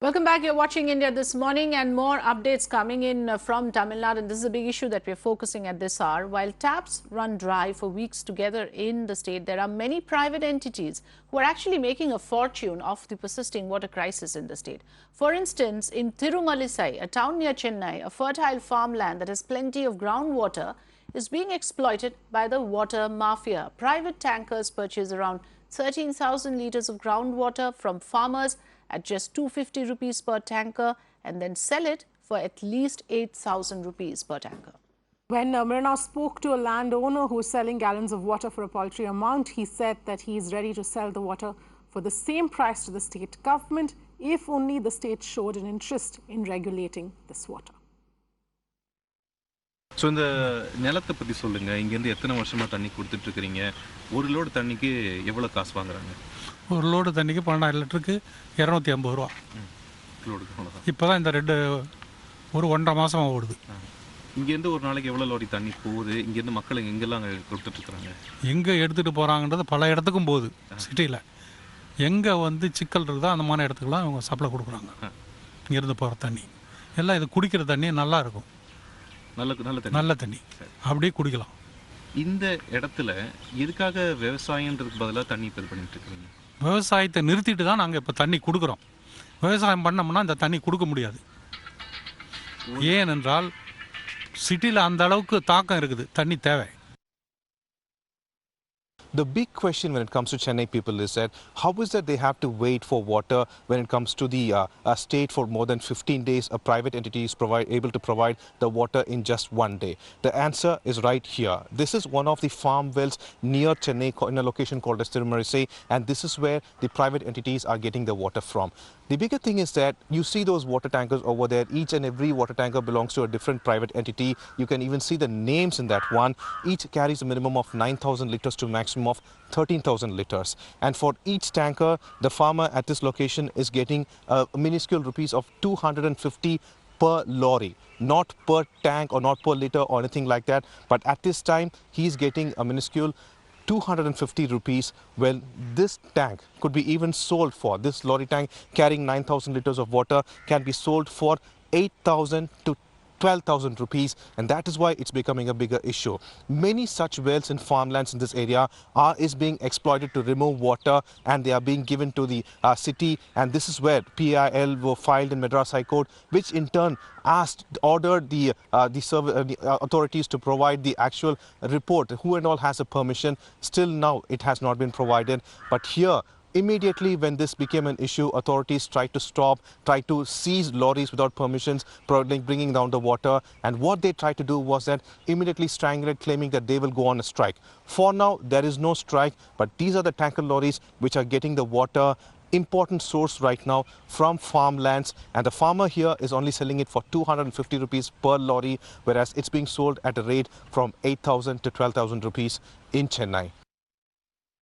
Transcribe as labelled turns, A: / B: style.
A: Welcome back. You're watching India This Morning, and more updates coming in from Tamil Nadu. And this is a big issue that we're focusing at this hour. While taps run dry for weeks together in the state, there are many private entities who are actually making a fortune off the persisting water crisis in the state. For instance, in Thiruma-lisai, a town near Chennai, a fertile farmland that has plenty of groundwater is being exploited by the water mafia. Private tankers purchase around 13,000 litres of groundwater from farmers at just 250 rupees per tanker and then sell it for at least 8,000 rupees per tanker.
B: When Madhav spoke to a landowner who is selling gallons of water for a paltry amount, he said that he is ready to sell the water for the same price to the state government if only the state showed an interest in regulating this water.
C: So இந்த நிலத்தை பற்றி சொல்லுங்கள். இங்கேருந்து எத்தனை வருஷமாக தண்ணி கொடுத்துட்ருக்கிறீங்க? ஒரு load தண்ணிக்கு எவ்வளோ காசு வாங்குறாங்க?
D: ஒரு லோடு தண்ணிக்கு 12,000 லிட்டருக்கு 250 ரூபா.
C: லோடுக்கு அவ்வளோதான்.
D: இப்போ தான் இந்த ஒரு 1.5 மாதமாக ஓடுது.
C: இங்கேருந்து ஒரு நாளைக்கு எவ்வளோ லோடி தண்ணி போகுது? இங்கேருந்து மக்கள் எங்கெல்லாம் கொடுத்துட்ருக்குறாங்க?
D: எங்கே எடுத்துகிட்டு போகிறாங்கன்றது பல இடத்துக்கும் போகுது. சிட்டியில் எங்கே சிக்கல் இருக்குதோ அந்த மாதிரி இடத்துக்குலாம் அவங்க சப்ளை கொடுக்குறாங்க. இங்கேருந்து போகிற தண்ணி எல்லாம் இது குடிக்கிற தண்ணி நல்லா இருக்கும். நல்ல தண்ணி அப்படியே குடிக்கலாம்.
C: இந்த இடத்துல எதுக்காக விவசாயன்றதுக்கு பதிலாக தண்ணி இப்போ இது பண்ணிட்டு இருக்கிறீங்க?
D: விவசாயத்தை நிறுத்திட்டு தான் நாங்கள் இப்போ தண்ணி கொடுக்குறோம். விவசாயம் பண்ணோம்னா இந்த தண்ணி கொடுக்க முடியாது. ஏனென்றால் சிட்டியில் அந்த அளவுக்கு தாக்கம் இருக்குது, தண்ணி தேவை.
E: The big question when it comes to Chennai people is that how is that they have to wait for water when it comes to the state for more than 15 days? A private entity is able to provide the water in just one day. The answer is right here. This is one of the farm wells near Chennai in a location called as Thiruma-lisai, and this is where the private entities are getting the water from. The bigger thing is that you see those water tankers over there. Each and every water tanker belongs to a different private entity. You can even see the names in that one. Each carries a minimum of 9,000 liters to maximum of 13,000 liters. And for each tanker, the farmer at this location is getting a minuscule rupees of 250 per lorry, not per tank or not per liter or anything like that. But at this time, he is getting a minuscule 250 rupees. Well, this tank could be even sold for, this lorry tank carrying 9,000 liters of water can be sold for 8,000 to 12,000 rupees, and that is why it's becoming a bigger issue. Many such wells in farmlands in this area is being exploited to remove water, and they are being given to the city, and this is where PIL were filed in Madras High Court, which in turn ordered the authorities to provide the actual report, who and all has a permission. Still now it has not been provided, but here immediately when this became an issue, authorities tried to tried to seize lorries without permissions, bringing down the water. And what they tried to do was that immediately strangulate, claiming that they will go on a strike. For now, there is no strike, but these are the tanker lorries which are getting the water, important source right now from farmlands, and the farmer here is only selling it for 250 rupees per lorry, whereas it's being sold at a rate from 8,000 to 12,000 rupees in Chennai.